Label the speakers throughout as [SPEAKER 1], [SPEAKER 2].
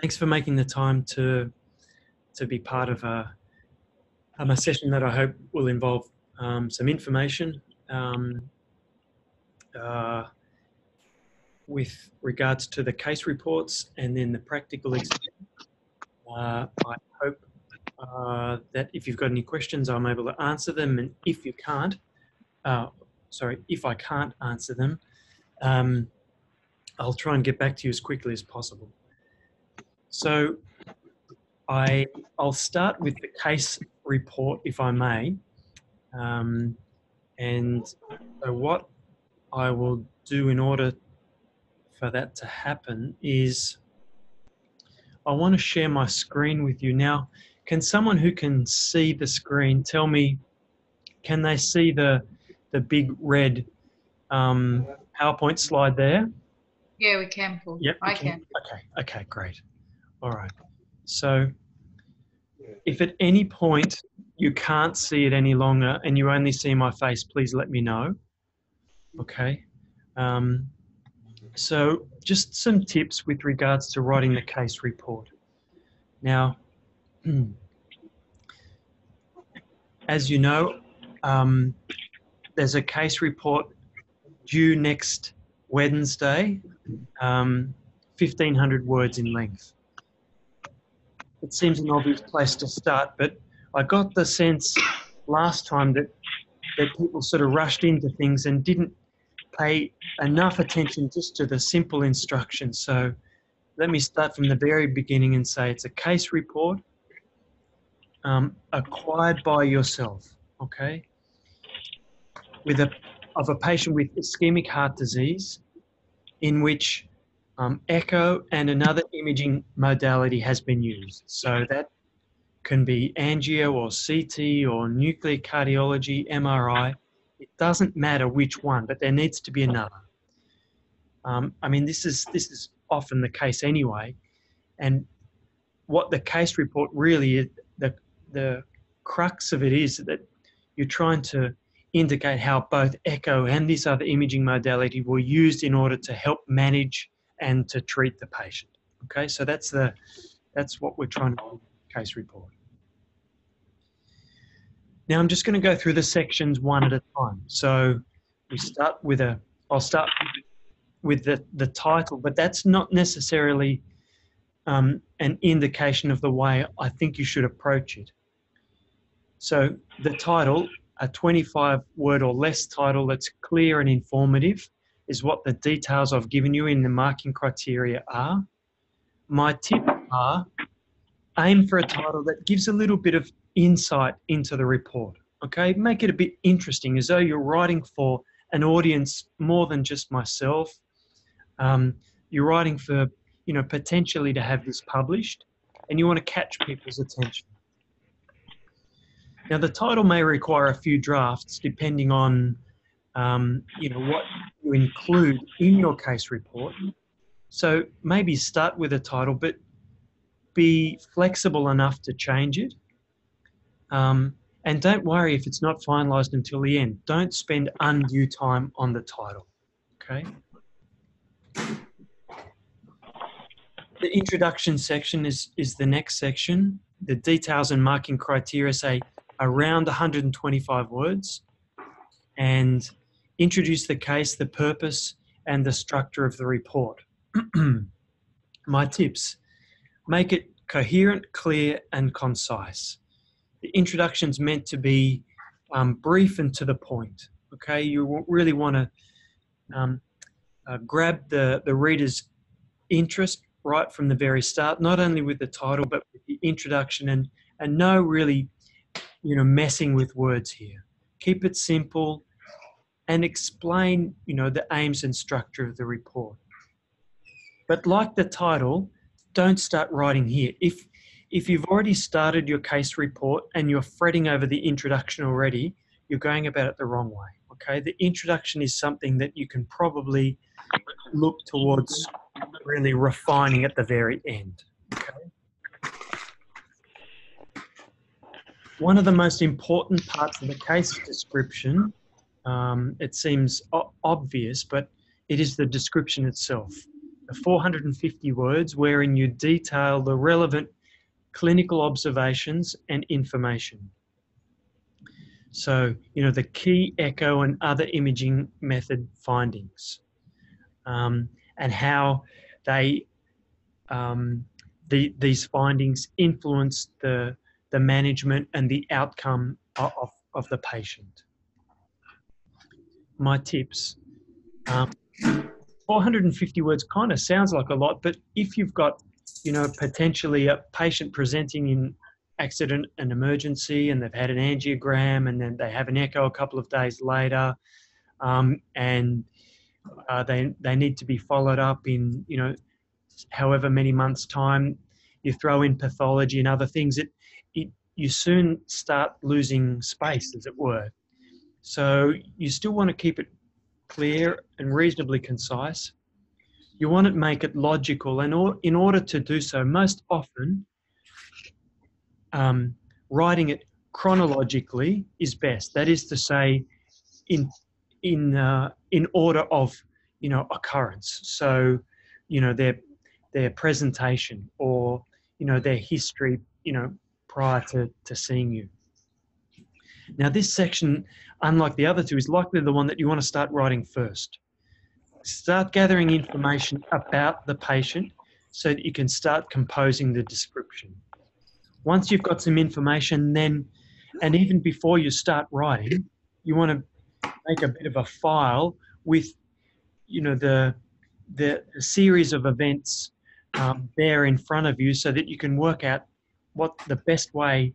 [SPEAKER 1] Thanks for making the time to be part of a session that I hope will involve some information uh, with regards to the case reports and then the practical exam. I hope that if you've got any questions, I'm able to answer them, and if you can't, if I can't answer them, I'll try and get back to you as quickly as possible. So I'll start with the case report, if I may. And so what I will do in order for that to happen is I want to share my screen with you. Now, can someone who can see the screen tell me, can they see the big red PowerPoint slide there?
[SPEAKER 2] Yeah, we can, Paul.
[SPEAKER 1] Yep,
[SPEAKER 2] I can.
[SPEAKER 1] Okay, great. All right. So if at any point you can't see it any longer and you only see my face, please let me know. Okay. So just some tips with regards to writing the case report. Now, as you know, there's a case report due next Wednesday, 1,500 words in length. It seems an obvious place to start, but I got the sense last time that people sort of rushed into things and didn't pay enough attention just to the simple instructions. So let me start from the very beginning and say it's a case report acquired by yourself, okay, of a patient with ischemic heart disease in which echo and another imaging modality has been used. So that can be angio or CT or nuclear cardiology, MRI. It doesn't matter which one, but there needs to be another. I mean, this is often the case anyway. And what the case report really is, the crux of it is that you're trying to indicate how both echo and this other imaging modality were used in order to help manage and to treat the patient. Okay, so that's what we're trying to do in the case report. Now I'm just going to go through the sections one at a time. So I'll start with the title, but that's not necessarily an indication of the way I think you should approach it. So the title, a 25-word or less title that's clear and informative, is what the details I've given you in the marking criteria are. My tips are aim for a title that gives a little bit of insight into the report. Okay, make it a bit interesting, as though you're writing for an audience more than just myself. You're writing for, potentially to have this published, and you want to catch people's attention. Now, the title may require a few drafts depending on, what you include in your case report. So maybe start with a title, but be flexible enough to change it. And don't worry if it's not finalised until the end. Don't spend undue time on the title, okay? The introduction section is the next section. The details and marking criteria say around 125 words, and introduce the case, the purpose, and the structure of the report. My tips: make it coherent, clear, and concise. The introduction's meant to be brief and to the point. Okay, you really want to grab the reader's interest right from the very start, not only with the title but with the introduction, and no really messing with words here. Keep it simple and explain the aims and structure of the report. But like the title, don't start writing here. If you've already started your case report and you're fretting over the introduction already, you're going about it the wrong way. Okay, the introduction is something that you can probably look towards really refining at the very end. Okay? One of the most important parts of the case description, it seems obvious, but it is the description itself. the 450 words wherein you detail the relevant clinical observations and information. So, the key echo and other imaging method findings, and how they, these findings influence the management and the outcome of the patient. My tips. 450 words kind of sounds like a lot, but if you've got, potentially a patient presenting in accident and emergency and they've had an angiogram and then they have an echo a couple of days later, and they need to be followed up in, however many months' time, you throw in pathology and other things, you soon start losing space, as it were. So you still want to keep it clear and reasonably concise. You want to make it logical, and in order to do so, most often, writing it chronologically is best. That is to say, in order of occurrence. So, their presentation or their history prior to seeing you. Now, this section, unlike the other two, is likely the one that you want to start writing first. Start gathering information about the patient so that you can start composing the description. Once you've got some information, then, and even before you start writing, you want to make a bit of a file with, the series of events there in front of you, so that you can work out what the best way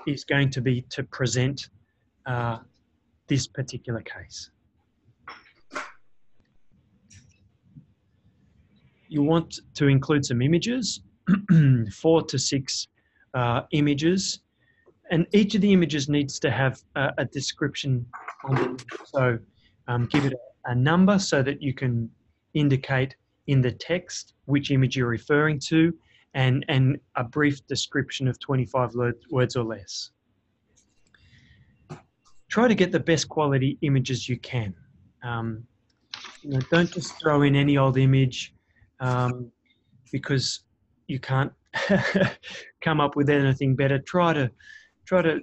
[SPEAKER 1] is going to be to present this particular case. You want to include some images, 4 to 6 images, and each of the images needs to have a description on it. So give it a number so that you can indicate in the text which image you're referring to, and a brief description of 25 words or less. Try to get the best quality images you can. Don't just throw in any old image because you can't come up with anything better. Try to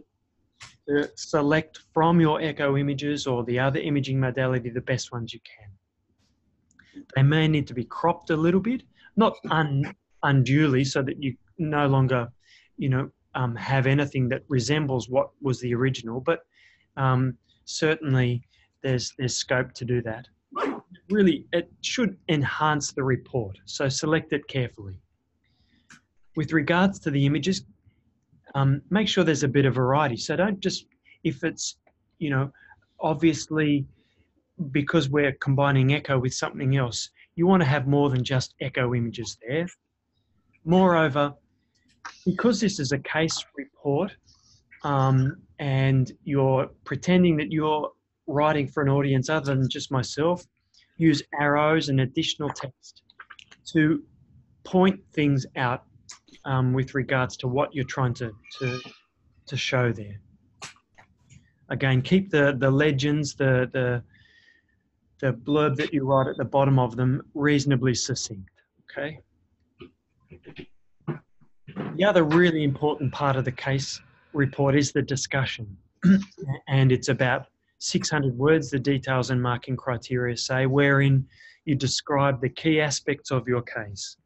[SPEAKER 1] select from your echo images or the other imaging modality the best ones you can. They may need to be cropped a little bit, not unduly, so that you no longer, have anything that resembles what was the original, but certainly there's scope to do that. Really, it should enhance the report, so select it carefully. With regards to the images, make sure there's a bit of variety. So don't just, if it's, obviously because we're combining echo with something else, you want to have more than just echo images there. Moreover, because this is a case report and you're pretending that you're writing for an audience other than just myself, use arrows and additional text to point things out with regards to what you're trying to show there. Again, keep the legends, the blurb that you write at the bottom of them reasonably succinct, okay? The other really important part of the case report is the discussion, and it's about 600 words, the details and marking criteria say, wherein you describe the key aspects of your case.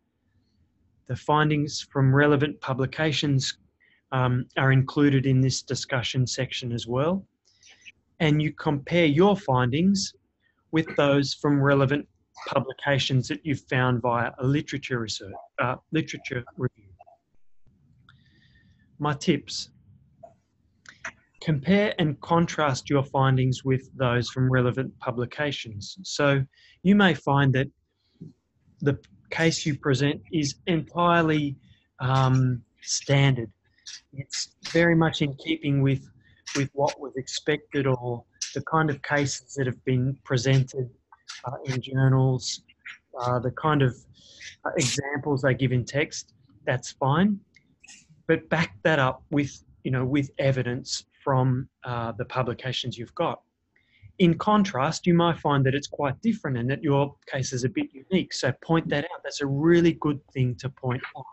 [SPEAKER 1] The findings from relevant publications are included in this discussion section as well. And you compare your findings with those from relevant publications that you've found via a literature review. My tips: compare and contrast your findings with those from relevant publications. So you may find that the case you present is entirely standard. It's very much in keeping with what was expected, or the kind of cases that have been presented in journals, the kind of examples they give in text. That's fine, but back that up with with evidence from the publications you've got. In contrast, you might find that it's quite different and that your case is a bit unique. So point that out. That's a really good thing to point out.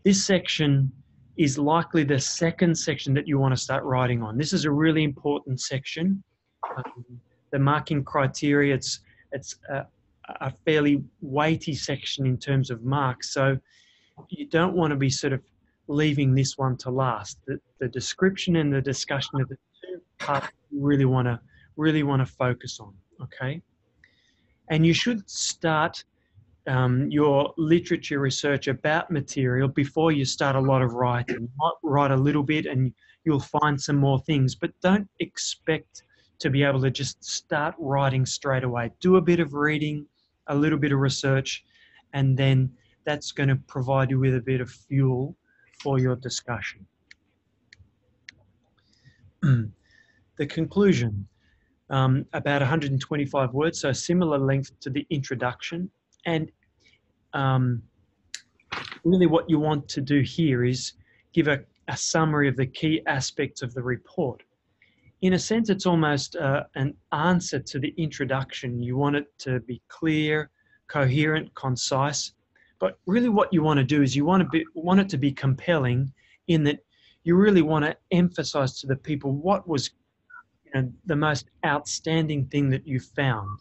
[SPEAKER 1] This section is likely the second section that you want to start writing on. This is a really important section. The marking criteria, it's a fairly weighty section in terms of marks. So you don't want to be sort of leaving this one to last. The description and the discussion of the two parts you really want to focus on, okay? And you should start your literature research about material before you start a lot of writing. You might write a little bit and you'll find some more things, but don't expect to be able to just start writing straight away. Do a bit of reading, a little bit of research, and then that's going to provide you with a bit of fuel for your discussion. The conclusion, about 125 words, so similar length to the introduction. And really what you want to do here is give a summary of the key aspects of the report. In a sense, it's almost an answer to the introduction. You want it to be clear, coherent, concise. But really what you want to do is you want it to be compelling in that you really want to emphasize to the people what was the most outstanding thing that you found.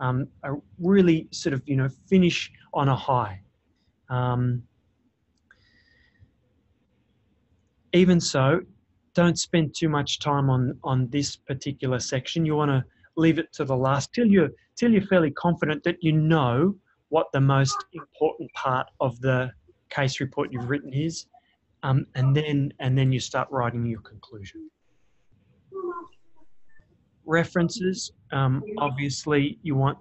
[SPEAKER 1] A really sort of, finish on a high. Even so, don't spend too much time on this particular section. You want to leave it to the last till you're fairly confident that you know what the most important part of the case report you've written is, and then you start writing your conclusion. References, obviously you want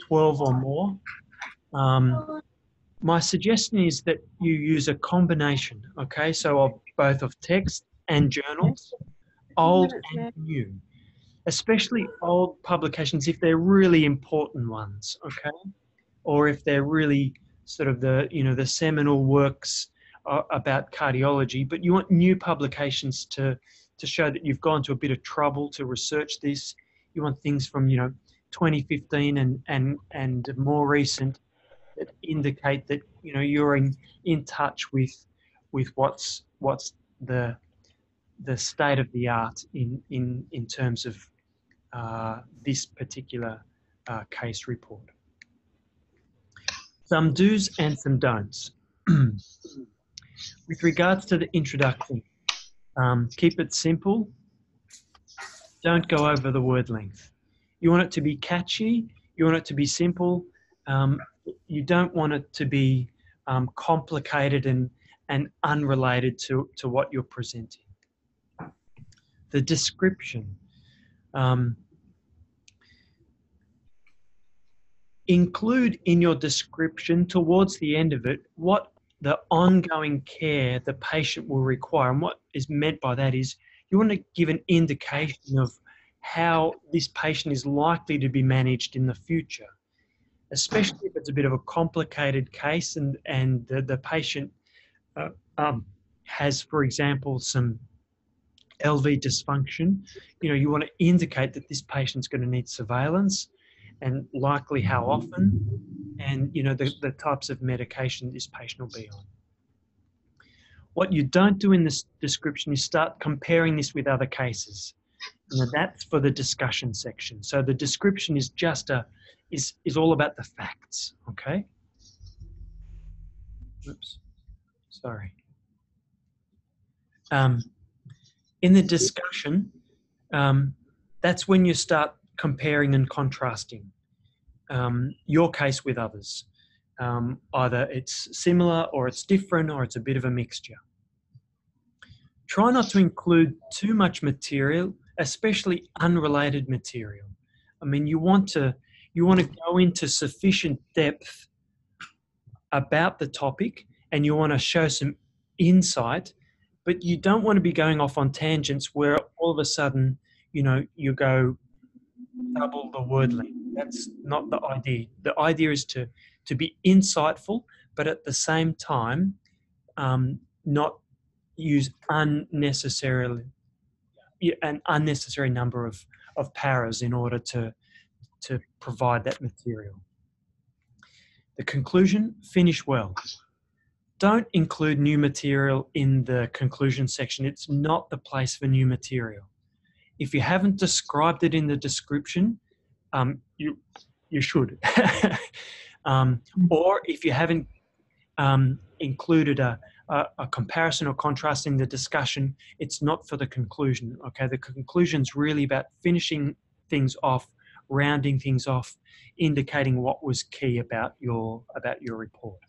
[SPEAKER 1] 12 or more. My suggestion is that you use a combination, okay, so of both of text and journals, old and new, especially old publications if they're really important ones, okay, or if they're really sort of the seminal works about cardiology. But you want new publications to show that you've gone to a bit of trouble to research this. You want things from 2015 and more recent that indicate that you're in touch with what's the state of the art in terms of this particular case report. Some do's and some don'ts. With regards to the introduction, keep it simple. Don't go over the word length. You want it to be catchy. You want it to be simple. You don't want it to be complicated and unrelated to what you're presenting. The description. Include in your description towards the end of it what the ongoing care the patient will require. And what is meant by that is you want to give an indication of how this patient is likely to be managed in the future, especially if it's a bit of a complicated case and the patient has, for example, some LV dysfunction. You want to indicate that this patient's going to need surveillance and likely how often, and the types of medication this patient will be on. What you don't do in this description is start comparing this with other cases. That's for the discussion section. So the description is just is all about the facts, okay? Oops, sorry. In the discussion, that's when you start comparing and contrasting your case with others. Either it's similar or it's different or it's a bit of a mixture. Try not to include too much material, especially unrelated material. I mean, you want to go into sufficient depth about the topic and you want to show some insight, but you don't want to be going off on tangents where all of a sudden, you go double the word length. That's not the idea. The idea is to be insightful, but at the same time, not use unnecessarily an unnecessary number of paras in order to provide that material. The conclusion, finish well. Don't include new material in the conclusion section. It's not the place for new material. If you haven't described it in the description, you should. Or if you haven't included a comparison or contrast in the discussion, it's not for the conclusion. Okay, the conclusion's really about finishing things off, rounding things off, indicating what was key about your report.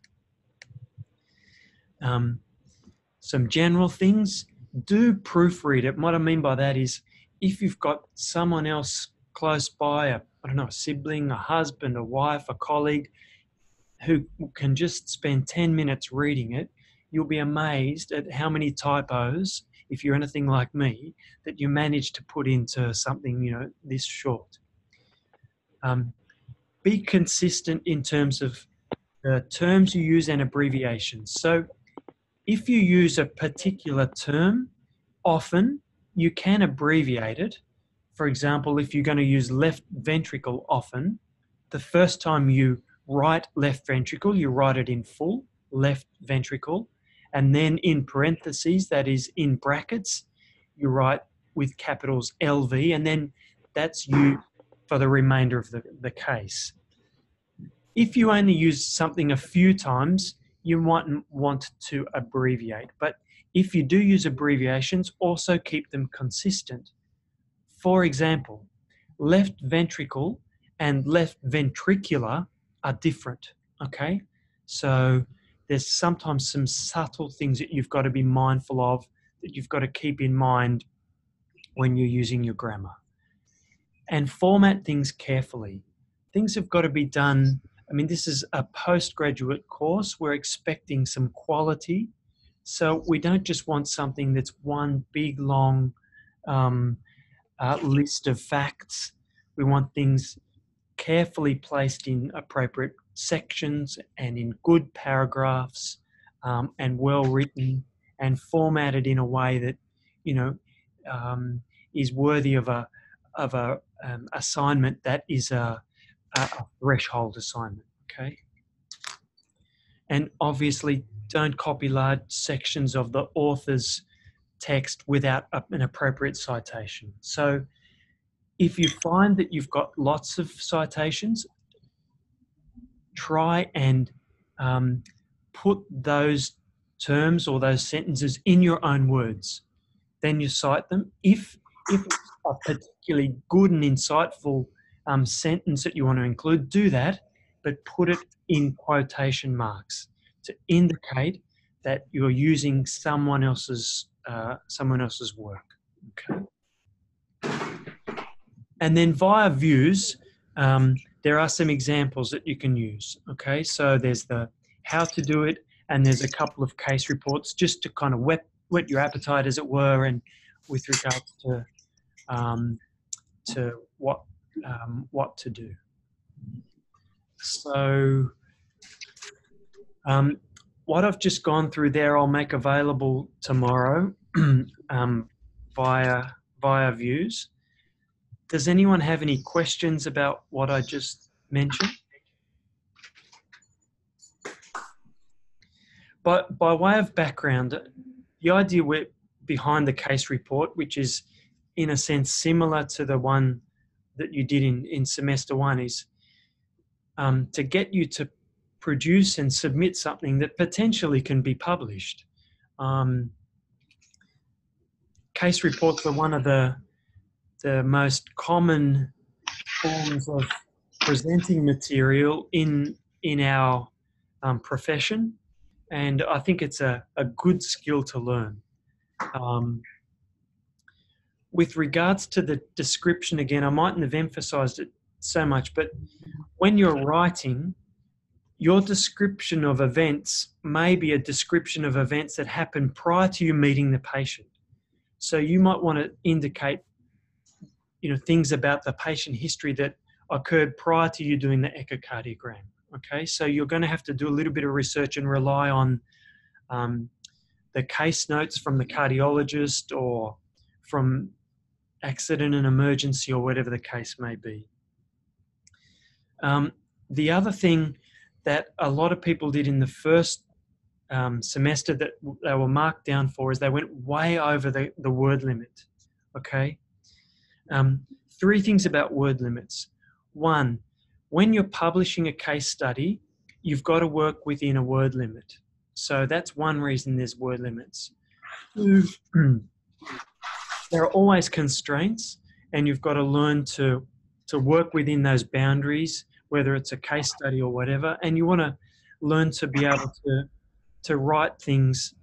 [SPEAKER 1] Some general things, do proofread it. What I mean by that is, if you've got someone else close by, I don't know, a sibling, a husband, a wife, a colleague, who can just spend 10 minutes reading it, you'll be amazed at how many typos, if you're anything like me, that you manage to put into something, you know, this short. Be consistent in terms of the terms you use and abbreviations. So if you use a particular term, often you can abbreviate it. For example, if you're going to use left ventricle often, the first time you write left ventricle, you write it in full, left ventricle, and then in parentheses, that is in brackets, you write with capitals LV, and then that's you for the remainder of the case. If you only use something a few times, you mightn't want to abbreviate. But if you do use abbreviations, also keep them consistent. For example, left ventricle and left ventricular are different, okay? So there's sometimes some subtle things that you've got to be mindful of, that you've got to keep in mind when you're using your grammar. And format things carefully. Things have got to be done. I mean, this is a postgraduate course. We're expecting some quality. So we don't just want something that's one big, long list of facts. We want things carefully placed in appropriate sections and in good paragraphs, and well written and formatted in a way that, you know, is worthy of a assignment that is a threshold assignment. Okay. And obviously, don't copy large sections of the author's text without an appropriate citation. So if you find that you've got lots of citations, try and put those terms or those sentences in your own words. Then you cite them. If it's a particularly good and insightful sentence that you want to include, do that, but put it in quotation marks to indicate that you're using someone else's work. Okay. And then via views, there are some examples that you can use. Okay, so there's the how to do it, and there's a couple of case reports just to kind of whet your appetite, as it were, and with regards to what to do. So what I've just gone through there, I'll make available tomorrow via views. Does anyone have any questions about what I just mentioned? But by way of background, the idea behind the case report, which is in a sense similar to the one that you did in semester one, is to get you to produce and submit something that potentially can be published. Case reports are one of the most common forms of presenting material in our profession, and I think it's a good skill to learn. With regards to the description, again, I mightn't have emphasized it so much, but when you're writing, your description of events may be a description of events that happened prior to you meeting the patient. So you might want to indicate, you know, things about the patient history that occurred prior to you doing the echocardiogram. Okay, so you're going to have to do a little bit of research and rely on the case notes from the cardiologist or from accident and emergency or whatever the case may be. The other thing that a lot of people did in the first semester that they were marked down for is they went way over the word limit, okay? 3 things about word limits. 1, when you're publishing a case study, you've got to work within a word limit. So that's one reason there's word limits. 2, there are always constraints, and you've got to learn to work within those boundaries, whether it's a case study or whatever, and you want to learn to be able to write things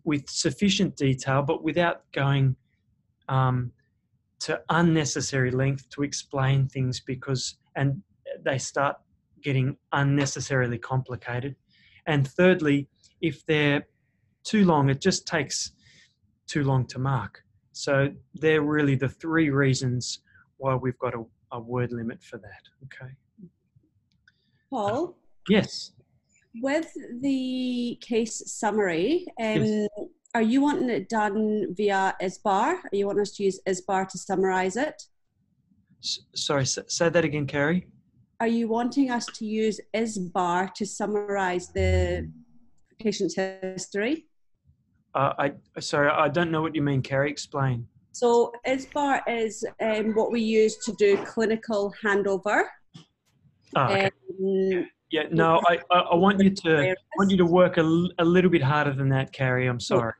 [SPEAKER 1] with sufficient detail, but without going to unnecessary length to explain things, and they start getting unnecessarily complicated. And thirdly, if they're too long, it just takes too long to mark. So they're really the 3 reasons why we've got a word limit for that. Okay.
[SPEAKER 3] Paul?
[SPEAKER 1] Yes.
[SPEAKER 3] With the case summary,
[SPEAKER 1] Yes.
[SPEAKER 3] are you wanting it done via ISBAR? Are you wanting us to use ISBAR to summarize it?
[SPEAKER 1] Sorry, say that again, Carrie.
[SPEAKER 3] Are you wanting us to use ISBAR to summarize the patient's history?
[SPEAKER 1] Sorry, I don't know what you mean, Carrie. Explain.
[SPEAKER 3] So ISBAR is what we use to do clinical handover.
[SPEAKER 1] Oh, okay. Yeah, no, I want you to work a little bit harder than that, Carrie. I'm sorry.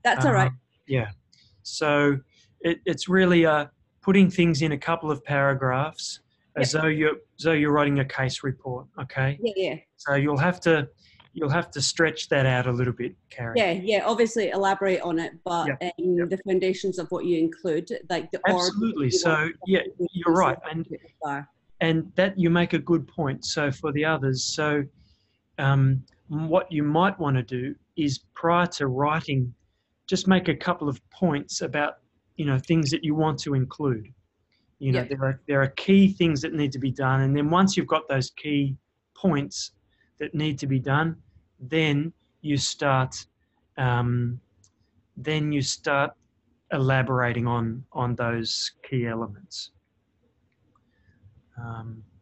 [SPEAKER 3] That's all right.
[SPEAKER 1] Yeah. So it's really putting things in a couple of paragraphs as though you're writing a case report. Okay.
[SPEAKER 3] Yeah.
[SPEAKER 1] So you'll have to stretch that out a little bit, Carrie.
[SPEAKER 3] Yeah. Obviously, elaborate on it, but the foundations of what you include, like the
[SPEAKER 1] absolutely. So yeah, you're right, and that you make a good point. So for the others, so what you might want to do is prior to writing, just make a couple of points about things that you want to include. There are key things that need to be done, and then once you've got those key points that need to be done, then you start elaborating on those key elements.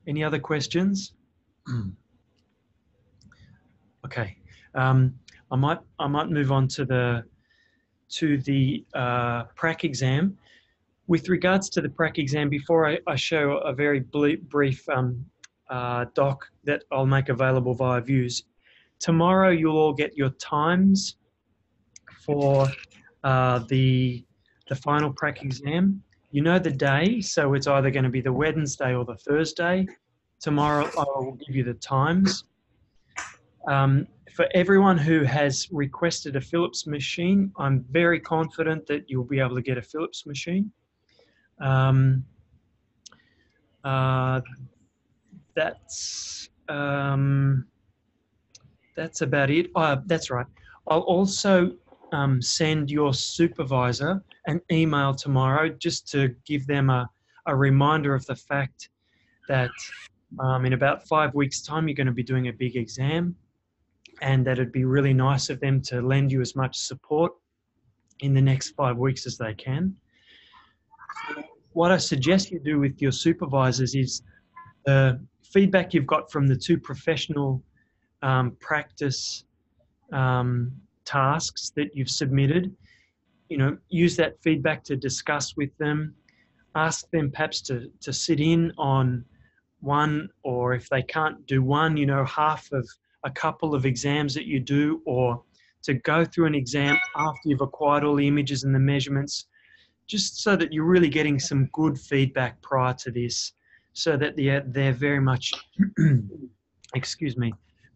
[SPEAKER 1] Any other questions? Okay, I might move on to the prac exam. With regards to the prac exam, before I show a very brief doc that I'll make available via Views, tomorrow you'll all get your times for the final prac exam. You know the day, so it's either going to be the Wednesday or the Thursday. Tomorrow I will give you the times. For everyone who has requested a Philips machine, I'm very confident that you'll be able to get a Philips machine. That's about it. That's right. I'll also send your supervisor an email tomorrow just to give them a reminder of the fact that in about 5 weeks' time you're going to be doing a big exam, and that it'd be really nice of them to lend you as much support in the next 5 weeks as they can. What I suggest you do with your supervisors is the feedback you've got from the 2 professional practice tasks that you've submitted, use that feedback to discuss with them. Ask them perhaps to sit in on one, or if they can't do one, half of a couple of exams that you do, or to go through an exam after you've acquired all the images and the measurements, just so that you're really getting some good feedback prior to this, so that they're very much,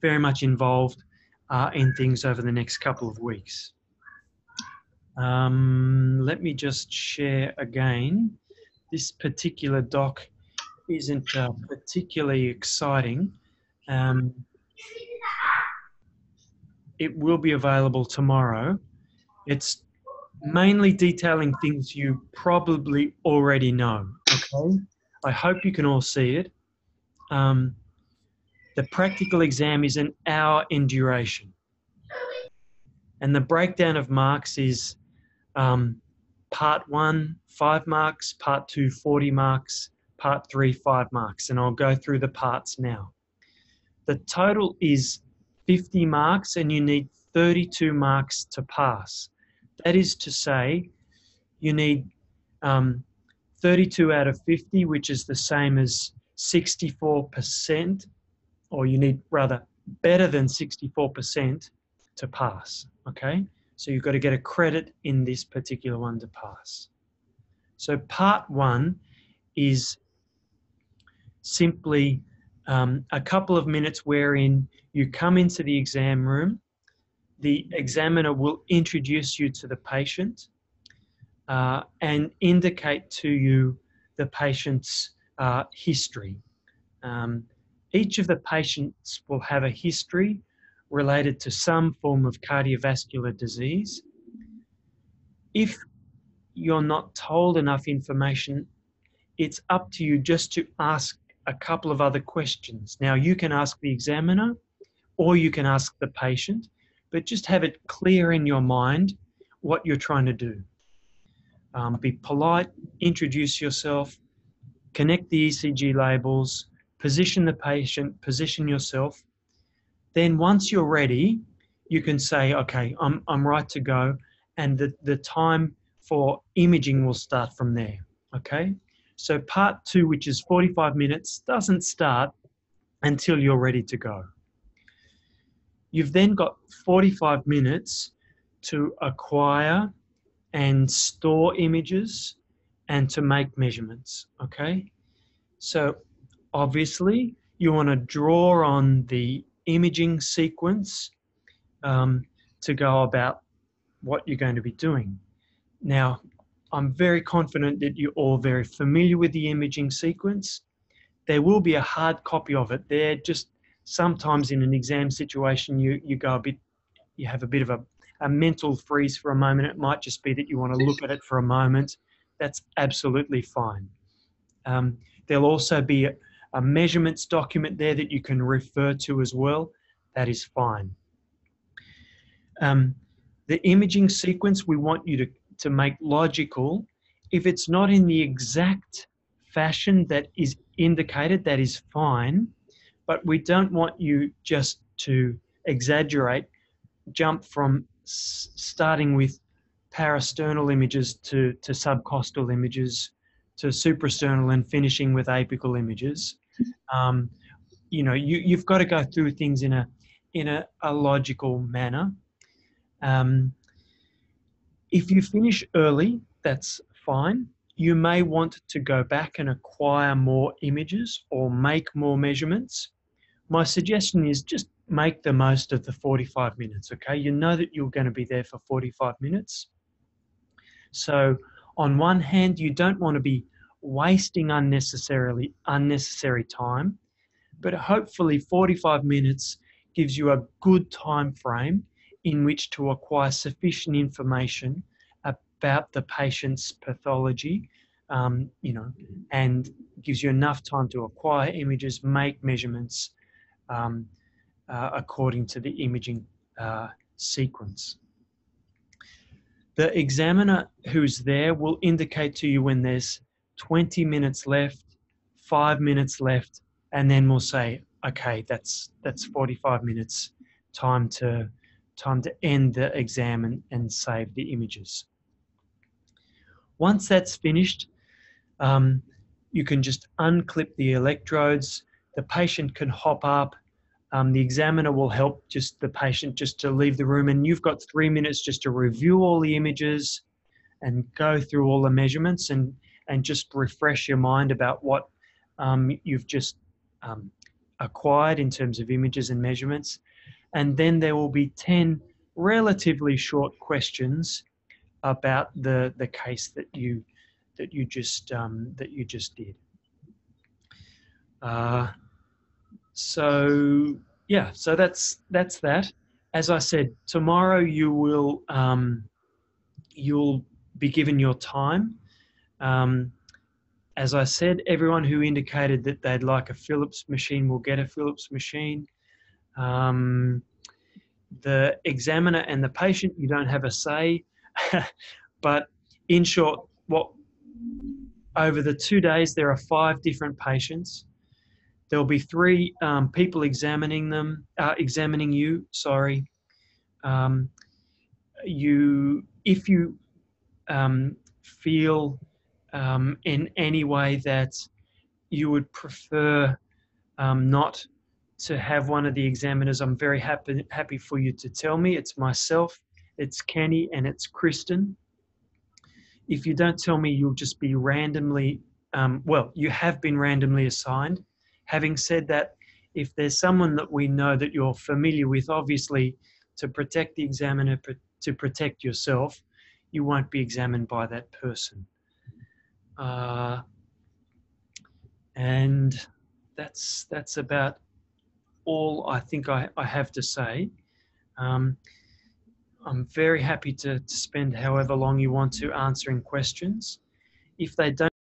[SPEAKER 1] very much involved in things over the next couple of weeks. Let me just share again. This particular doc isn't particularly exciting. It will be available tomorrow. It's mainly detailing things you probably already know, okay? I hope you can all see it. The practical exam is an hour in duration. And the breakdown of marks is part 1, 5 marks, part 2, 40 marks, part 3, 5 marks, and I'll go through the parts now. The total is 50 marks, and you need 32 marks to pass. That is to say, you need 32 out of 50, which is the same as 64%, or you need rather better than 64% to pass, okay? So you've got to get a credit in this particular one to pass. So part 1 is simply a couple of minutes wherein you come into the exam room, the examiner will introduce you to the patient and indicate to you the patient's history. Each of the patients will have a history related to some form of cardiovascular disease. If you're not told enough information, it's up to you just to ask a couple of other questions. Now, you can ask the examiner or you can ask the patient, but just have it clear in your mind what you're trying to do. Be polite, introduce yourself, connect the ECG labels, position the patient, position yourself. Then once you're ready, you can say, okay, I'm right to go, and the time for imaging will start from there, okay? So part 2, which is 45 minutes, doesn't start until you're ready to go. You've then got 45 minutes to acquire and store images and to make measurements, okay? So obviously you want to draw on the imaging sequence to go about what you're going to be doing. Now, I'm very confident that you're all very familiar with the imaging sequence. There will be a hard copy of it there. Just sometimes in an exam situation, you go a bit, you have a bit of a mental freeze for a moment. It might just be that you want to look at it for a moment. That's absolutely fine. There'll also be a measurements document there that you can refer to as well. That is fine. The imaging sequence we want you to make logical. If it's not in the exact fashion that is indicated, that is fine, but we don't want you just to exaggerate, jump from starting with parasternal images to subcostal images to suprasternal and finishing with apical images. You know, you've got to go through things in a logical manner. If you finish early, that's fine. You may want to go back and acquire more images or make more measurements. My suggestion is just make the most of the 45 minutes, okay? You know that you're going to be there for 45 minutes. So on one hand, you don't want to be wasting unnecessary time, but hopefully 45 minutes gives you a good time frame in which to acquire sufficient information about the patient's pathology, you know, and gives you enough time to acquire images, make measurements according to the imaging sequence. The examiner who's there will indicate to you when there's 20 minutes left, 5 minutes left, and then we'll say, okay, that's 45 minutes, time to end the exam and save the images. Once that's finished, you can just unclip the electrodes. The patient can hop up. The examiner will help the patient just to leave the room, and you've got 3 minutes just to review all the images and go through all the measurements and just refresh your mind about what you've just acquired in terms of images and measurements. And then there will be 10 relatively short questions about the case that you just did. So yeah, so that's that. As I said, tomorrow you'll be given your time. As I said, everyone who indicated that they'd like a Philips machine will get a Philips machine. The examiner and the patient, you don't have a say, but in short, over the 2 days, there are 5 different patients. There'll be 3 people examining you. Sorry. If you feel in any way that you would prefer not to have one of the examiners, I'm very happy for you to tell me. It's myself, it's Kenny, and it's Kristen. If you don't tell me, you'll just be randomly, you have been randomly assigned. Having said that, if there's someone that we know that you're familiar with, obviously to protect the examiner, to protect yourself, you won't be examined by that person. And that's about all I think I have to say. I'm very happy to spend however long you want to answering questions. If they don't